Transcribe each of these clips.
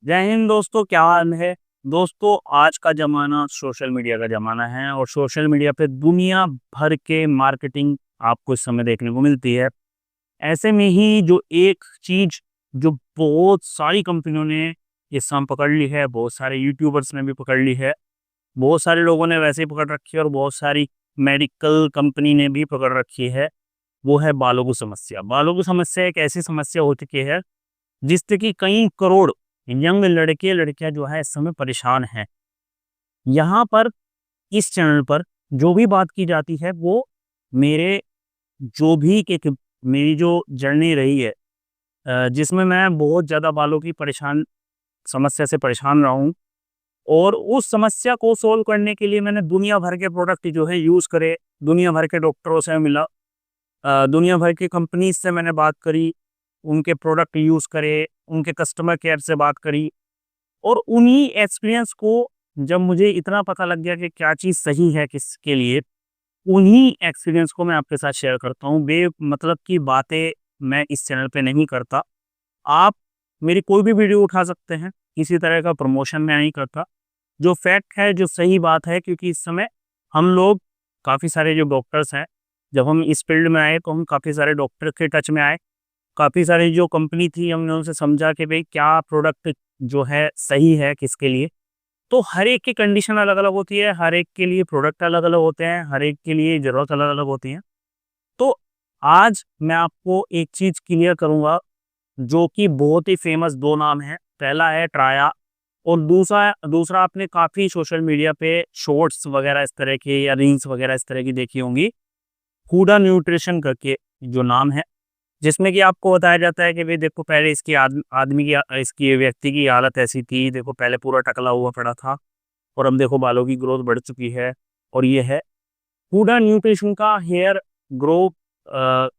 जय हिंद दोस्तों, क्या हाल है। दोस्तों, आज का ज़माना सोशल मीडिया का ज़माना है और सोशल मीडिया पे दुनिया भर के मार्केटिंग आपको इस समय देखने को मिलती है। ऐसे में ही जो एक चीज़ जो बहुत सारी कंपनियों ने इस समय पकड़ ली है, बहुत सारे यूट्यूबर्स ने भी पकड़ ली है, बहुत सारे लोगों ने वैसे ही पकड़ रखी है और बहुत सारी मेडिकल कंपनी ने भी पकड़ रखी है, वो है बालों की समस्या। बालों की समस्या एक ऐसी समस्या हो चुकी है जिससे कि कई करोड़ यंग लड़के लड़कियां जो है इस समय परेशान हैं। यहाँ पर इस चैनल पर जो भी बात की जाती है वो मेरे जो भी एक मेरी जो जर्नी रही है, जिसमें मैं बहुत ज़्यादा बालों की परेशान समस्या से परेशान रहा हूँ और उस समस्या को सोल्व करने के लिए मैंने दुनिया भर के प्रोडक्ट जो है यूज़ करे, दुनिया भर के डॉक्टरों से मिला, दुनिया भर की कंपनीज से मैंने बात करी, उनके प्रोडक्ट यूज़ करे, उनके कस्टमर केयर से बात करी और उन्हीं एक्सपीरियंस को जब मुझे इतना पता लग गया कि क्या चीज़ सही है किसके लिए, उन्हीं एक्सपीरियंस को मैं आपके साथ शेयर करता हूँ। बेमतलब की बातें मैं इस चैनल पे नहीं करता। आप मेरी कोई भी वीडियो उठा सकते हैं, किसी तरह का प्रमोशन मैं नहीं करता। जो फैक्ट है, जो सही बात है, क्योंकि इस समय हम लोग काफ़ी सारे जो डॉक्टर्स हैं, जब हम इस फील्ड में आए तो हम काफ़ी सारे डॉक्टर के टच में आए। काफ़ी सारी जो कंपनी थी हमने उनसे समझा कि भाई क्या प्रोडक्ट जो है सही है किसके लिए। तो हर एक की कंडीशन अलग-अलग होती है, हर एक के लिए प्रोडक्ट अलग-अलग होते हैं, हर एक के लिए ज़रूरत अलग-अलग होती है। तो आज मैं आपको एक चीज़ क्लियर करूँगा जो कि बहुत ही फ़ेमस 2 नाम हैं। पहला है ट्राया और दूसरा दूसरा आपने काफ़ी सोशल मीडिया पे शॉर्ट्स वगैरह इस तरह के या रील्स वगैरह इस तरह की देखी होंगी, हुडा न्यूट्रिशन करके जो नाम है। जिसमें कि आपको बताया जाता है कि भई देखो पहले इसकी आदमी की इसकी व्यक्ति की हालत ऐसी थी, देखो पहले पूरा टकला हुआ पड़ा था और अब देखो बालों की ग्रोथ बढ़ चुकी है और ये है हुडा न्यूट्रिशन का हेयर ग्रो अ,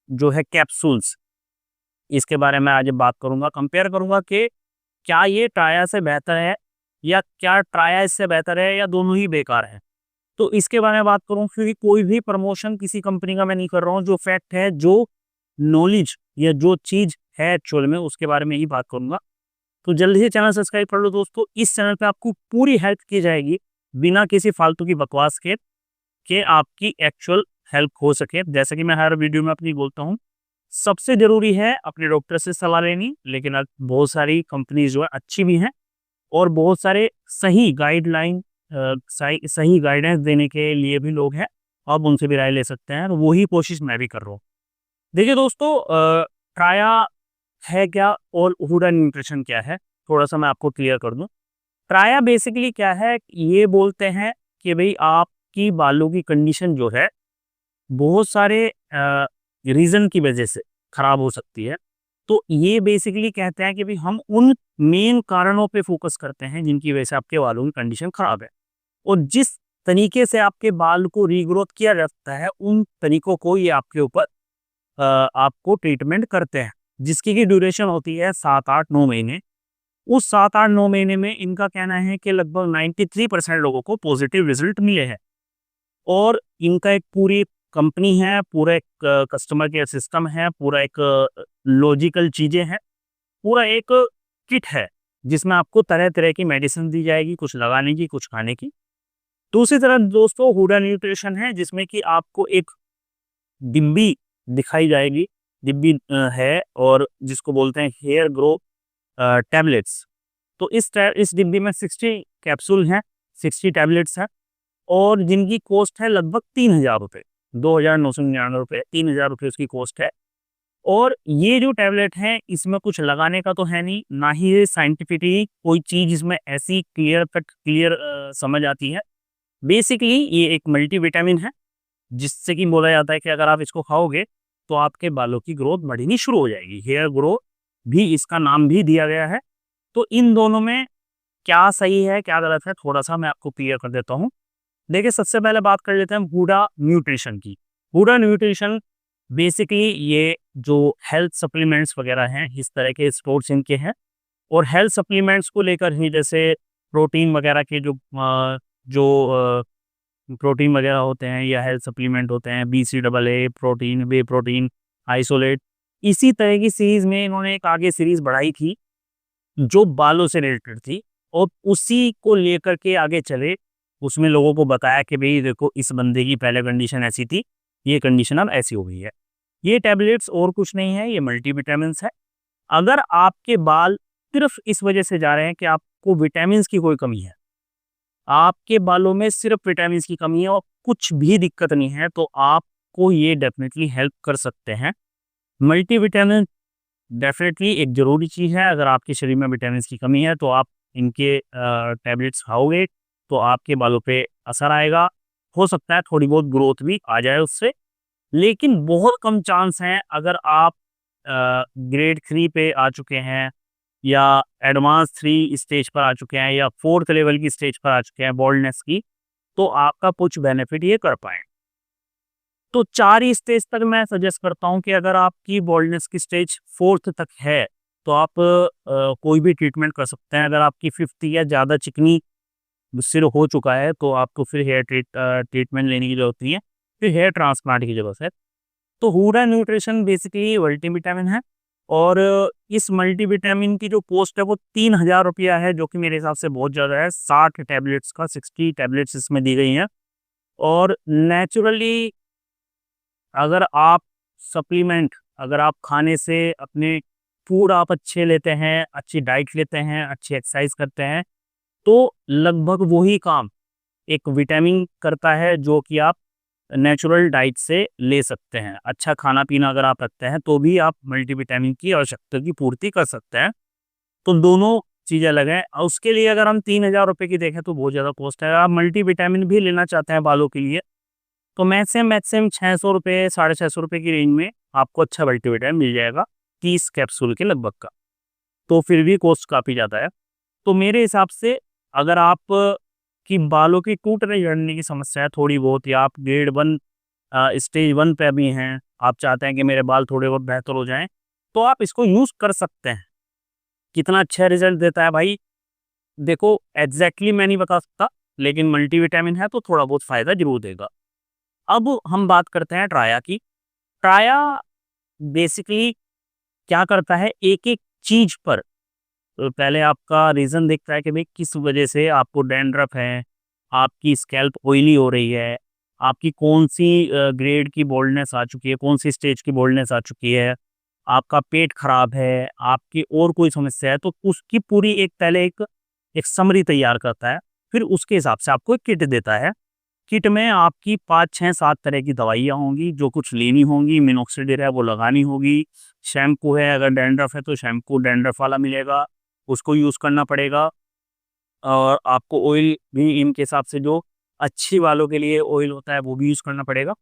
जो है कैप्सूल्स। इसके बारे में आज बात करूँगा, कंपेयर करूँगा कि क्या ये ट्राया से बेहतर है या क्या ट्राया इससे बेहतर है या दोनों ही बेकार हैं। तो इसके बारे में बात करूँ, क्योंकि कोई भी प्रमोशन किसी कंपनी का मैं नहीं कर रहा हूँ, जो फैक्ट है, जो नॉलेज या जो चीज़ है एक्चुअल में उसके बारे में ही बात करूँगा। तो जल्दी से चैनल सब्सक्राइब कर लो दोस्तों। इस चैनल पे आपको पूरी हेल्प की जाएगी बिना किसी फालतू की बकवास के, कि आपकी एक्चुअल हेल्प हो सके। जैसा कि मैं हर वीडियो में अपनी बोलता हूँ, सबसे ज़रूरी है अपने डॉक्टर से सलाह लेनी, लेकिन अब बहुत सारी कंपनीज़ जो है अच्छी भी हैं और बहुत सारे सही गाइडलाइन सही गाइडेंस देने के लिए भी लोग हैं। आप उनसे भी राय ले सकते हैं, तो वही कोशिश मैं भी कर रहा हूँ। देखिए दोस्तों, ट्राया है क्या और हुडा न्यूट्रिशन क्या है, थोड़ा-सा मैं आपको क्लियर कर दूँ। ट्राया बेसिकली क्या है, ये बोलते हैं कि भई आपकी बालों की कंडीशन जो है, बहुत सारे रीज़न की वजह से खराब हो सकती है। तो ये बेसिकली कहते हैं कि भई हम उन मेन कारणों पे फ़ोकस करते हैं जिनकी वजह से आपके बालों की कंडीशन खराब है। और जिस तरीके से आपके बाल को रीग्रोथ किया जा सकता है, उन तरीकों को ये आपके ऊपर आपको ट्रीटमेंट करते हैं, जिसकी की ड्यूरेशन होती है 7, 8, 9 महीने। उस 7, 8, 9 महीने में इनका कहना है कि लगभग 93% लोगों को पॉजिटिव रिजल्ट मिले हैं और इनका एक पूरी कंपनी है, पूरा एक कस्टमर केयर सिस्टम है, पूरा एक लॉजिकल चीज़ें हैं, पूरा एक किट है, जिसमें आपको तरह-तरह की मेडिसिन दी जाएगी, कुछ लगाने की, कुछ खाने की। दूसरी तरफ दोस्तों हुडा न्यूट्रिशन है, जिसमें कि आपको एक डिब्बी दिखाई जाएगी, डिब्बी है और जिसको बोलते हैं हेयर ग्रो टैबलेट्स। तो इस डिब्बी में 60 कैप्सूल हैं, 60 टैबलेट्स हैं और जिनकी कॉस्ट है लगभग ₹3000, ₹2999, ₹3000 उसकी कॉस्ट है। और ये जो टैबलेट हैं, इसमें कुछ लगाने का तो है नहीं, ना ही ये साइंटिफिकली कोई चीज़ इसमें ऐसी क्लियर समझ आती है। बेसिकली ये एक मल्टीविटामिन है, जिससे कि बोला जाता है कि अगर आप इसको खाओगे, तो आपके बालों की ग्रोथ बढ़नी शुरू हो जाएगी। हेयर ग्रो भी इसका नाम भी दिया गया है। तो इन दोनों में क्या सही है, क्या गलत है, थोड़ा-सा मैं आपको क्लियर कर देता हूँ। देखिए, सबसे पहले बात कर लेते हैं हुडा न्यूट्रिशन की। हुडा न्यूट्रिशन बेसिकली ये जो हेल्थ सप्लीमेंट्स वगैरह हैं, इस तरह के स्टोर्स इनके हैं और हेल्थ सप्लीमेंट्स को लेकर ही जैसे प्रोटीन वगैरह के जो प्रोटीन वगैरह होते हैं या हेल्थ सप्लीमेंट होते हैं, BCAA प्रोटीन, वे प्रोटीन, आइसोलेट, इसी तरह की सीरीज़ में इन्होंने एक आगे सीरीज़ बढ़ाई थी, जो बालों से रिलेटेड थी, और उसी को लेकर के आगे चले। उसमें लोगों को बताया कि भई देखो, इस बंदे की पहले कंडीशन ऐसी थी, ये कंडीशन अब ऐसी हो गई है। ये टैबलेट्स और कुछ नहीं है, ये मल्टीविटामिन्स है। अगर आपके बाल सिर्फ़ इस वजह से जा रहे हैं कि आपको विटामिन्स की कोई कमी है, आपके बालों में सिर्फ़ विटामिन्स की कमी है और कुछ भी दिक्कत नहीं है, तो आपको ये डेफ़िनिटली हेल्प कर सकते हैं। मल्टीविटामिन डेफ़िनेटली एक ज़रूरी चीज़ है। अगर आपके शरीर में विटामिन्स की कमी है, तो आप इनके टैबलेट्स खाओगे, तो आपके बालों पे असर आएगा। हो सकता है थोड़ी बहुत ग्रोथ भी आ जाए उससे, लेकिन बहुत कम चांस हैं। अगर आप ग्रेड 3 पे आ चुके हैं, या एडवांस 3 स्टेज पर आ चुके हैं, या 4th लेवल की स्टेज पर आ चुके हैं बाल्डनेस की, तो आपका कुछ बेनिफिट ये कर पाएँ। तो 4 ही स्टेज तक मैं सजेस्ट करता हूँ कि अगर आपकी बाल्डनेस की स्टेज 4th तक है, तो आप कोई भी ट्रीटमेंट कर सकते हैं। अगर आपकी 5th या ज़्यादा चिकनी सिर हो चुका है, तो आपको फिर ट्रीटमेंट लेने की ज़रूरत नहीं है, फिर हेयर ट्रांसप्लांट की ज़रूरत है। तो हुडा न्यूट्रिशन बेसिकली मल्टीविटामिन है, और इस मल्टीविटामिन की जो कॉस्ट है वो 3000 रुपया है, जो कि मेरे हिसाब से बहुत ज़्यादा है। 60 टैबलेट्स का 60 टैबलेट्स इसमें दी गई हैं। और नेचुरली अगर आप सप्लीमेंट, अगर आप खाने से अपने फूड आप अच्छे लेते हैं, अच्छी डाइट लेते हैं, अच्छी एक्सरसाइज करते हैं, तो लगभग वही काम एक विटामिन करता है, जो कि आप नेचुरल डाइट से ले सकते हैं। अच्छा खाना-पीना अगर आप रखते हैं, तो भी आप मल्टीविटामिन की आवश्यकता की पूर्ति कर सकते हैं। तो दोनों चीज़ें अलग हैं। उसके लिए अगर हम 3000 रुपए की देखें, तो बहुत ज़्यादा कॉस्ट है। आप मल्टीविटामिन भी लेना चाहते हैं बालों के लिए, तो मैक्सिमम 600 रुपए, साढ़े 600 रुपए की रेंज में आपको अच्छा मल्टीविटामिन मिल जाएगा, 30 कैप्सूल के लगभग का। तो फिर भी कॉस्ट काफ़ी ज़्यादा है। तो मेरे हिसाब से अगर आप की बालों की टूटने झड़ने की समस्या है थोड़ी बहुत, या आप ग्रेड 1 स्टेज 1 पे भी हैं, आप चाहते हैं कि मेरे बाल थोड़े बहुत बेहतर हो जाएँ, तो आप इसको यूज़ कर सकते हैं। कितना अच्छा रिज़ल्ट देता है भाई, देखो एग्ज़ैक्टली मैं नहीं बता सकता, लेकिन मल्टीविटामिन है तो थोड़ा बहुत फ़ायदा ज़रूर देगा। अब हम बात करते हैं ट्राया की। ट्राया बेसिकली क्या करता है, एक-एक चीज़ पर पहले आपका रीज़न देखता है कि भई किस वजह से आपको डैंड्रफ है, आपकी स्कैल्प ऑयली हो रही है, आपकी कौन-सी ग्रेड की बाल्डनेस आ चुकी है, कौन-सी स्टेज की बाल्डनेस आ चुकी है, आपका पेट खराब है, आपकी और कोई समस्या है, तो उसकी पूरी एक पहले एक समरी तैयार करता है। फिर उसके हिसाब से आपको एक किट देता है। किट में आपकी 5, 6, 7 तरह की दवाइयाँ होंगी, जो कुछ लेनी होंगी। मिनोक्सिडिल है वो लगानी होगी, शैम्पू है, अगर डैंड्रफ है तो शैम्पू डैंड्रफ वाला मिलेगा, उसको यूज़ करना पड़ेगा। और आपको ऑयल भी इनके हिसाब से जो अच्छी बालों के लिए ऑयल होता है, वो भी यूज़ करना पड़ेगा।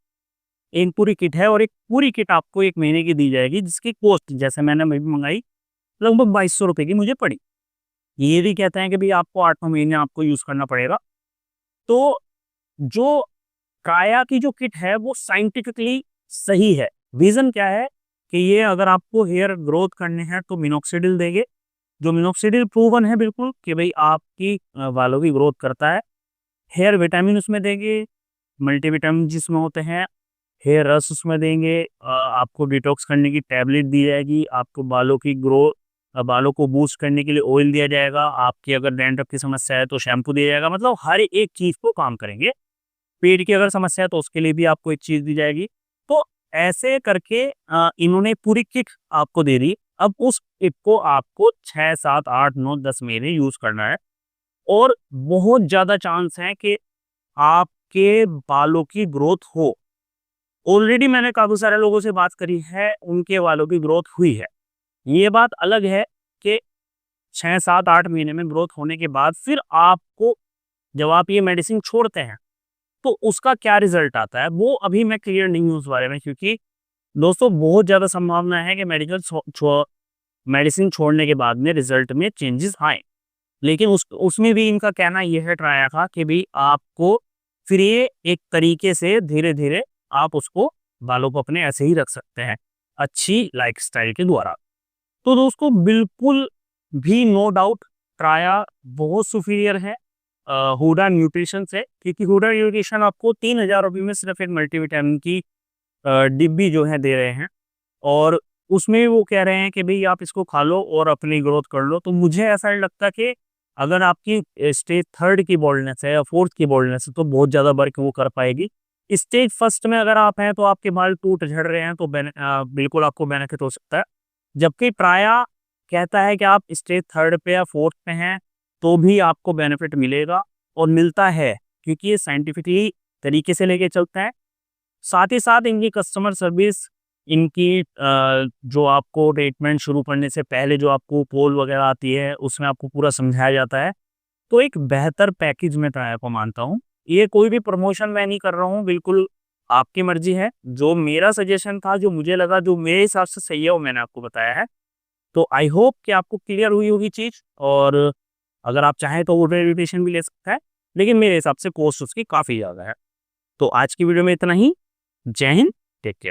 एक पूरी किट है, और एक पूरी किट आपको 1 महीने की दी जाएगी, जिसकी कॉस्ट जैसे मैंने अभी मँगाई, लगभग 2200 रुपए की मुझे पड़ी। ये भी कहते हैं कि भई आपको 8-9 महीने आपको यूज़ करना पड़ेगा। तो जो काया की जो किट है वो साइंटिफिकली सही है। रीज़न क्या है कि ये अगर आपको हेयर ग्रोथ करने हैं, तो मिनोक्सिडिल देंगे। जो मिनोक्सिडिल प्रूवन है बिल्कुल कि भई आपकी बालों की ग्रोथ करता है। हेयर विटामिन उसमें देंगे, मल्टीविटामिन जिसमें होते हैं, हेयर रस उसमें देंगे, आपको डिटॉक्स करने की टैबलेट दी जाएगी, आपको बालों को बूस्ट करने के लिए ऑयल दिया जाएगा, आपकी अगर डैंड्रफ की समस्या है तो शैम्पू दिया जाएगा, मतलब हर एक चीज़ को काम करेंगे। पेट की अगर समस्या है तो उसके लिए भी आपको एक चीज़ दी जाएगी। तो ऐसे करके इन्होंने पूरी किट आपको दे दी। अब उस किट को आपको 6, 7, 8, 9, 10 महीने यूज़ करना है, और बहुत ज़्यादा चांस है कि आपके बालों की ग्रोथ हो। ऑलरेडी मैंने काफ़ी सारे लोगों से बात करी है, उनके बालों की ग्रोथ हुई है। ये बात अलग है कि 6, 7, 8 महीने में ग्रोथ होने के बाद फिर आपको, जब आप ये मेडिसिन छोड़ते हैं, तो उसका क्या रिज़ल्ट आता है, वो अभी मैं क्लियर नहीं हूँ उस बारे में, क्योंकि दोस्तों बहुत ज़्यादा संभावना है कि मेडिसिन छोड़ने के बाद में रिज़ल्ट में चेंजेस आएँ। लेकिन उसमें भी इनका कहना ये है ट्राया का कि भई आपको फिर ये एक तरीके से धीरे-धीरे आप उसको, बालों को अपने ऐसे ही रख सकते हैं, अच्छी लाइफ़स्टाइल के द्वारा। तो दोस्तों बिल्कुल भी नो डाउट ट्राया बहुत सुपीरियर है हुडा न्यूट्रिशन से, क्योंकि हुडा न्यूट्रिशन आपको 3000 रुपये में सिर्फ एक मल्टीविटामिन की डिब्बी जो है दे रहे हैं, और उसमें वो कह रहे हैं कि भई आप इसको खा लो और अपनी ग्रोथ कर लो। तो मुझे ऐसा नहीं लगता कि अगर आपकी स्टेज 3 की बोल्डनेस है या 4th की बोल्डनेस है तो बहुत ज़्यादा वर्क वो कर पाएगी। स्टेज 1st में अगर आप हैं तो आपके बाल टूट झड़ रहे हैं तो बिल्कुल आपको बेनिफिट हो सकता है। जबकि प्रायः कहता है कि आप स्टेज 3 पे या 4th पे हैं तो भी आपको बेनिफिट मिलेगा और मिलता है, क्योंकि ये साइंटिफिकली तरीके से लेके चलता है। साथ ही साथ इनकी कस्टमर सर्विस, इनकी जो आपको ट्रीटमेंट शुरू करने से पहले जो आपको पोल वगैरह आती है, उसमें आपको पूरा समझाया जाता है। तो एक बेहतर पैकेज मैं ट्राया को मानता हूँ। ये कोई भी प्रमोशन मैं नहीं कर रहा हूँ, बिल्कुल आपकी मर्ज़ी है। जो मेरा सजेशन था, जो मुझे लगा, जो मेरे हिसाब से सही है, वो मैंने आपको बताया है। तो आई होप कि आपको क्लियर हुई होगी चीज़, और अगर आप चाहें तो वो वेरिफिकेशन भी ले सकता है, लेकिन मेरे हिसाब से कॉस्ट उसकी काफ़ी ज़्यादा है। तो आज की वीडियो में इतना ही। जय हिंद, टेक केयर।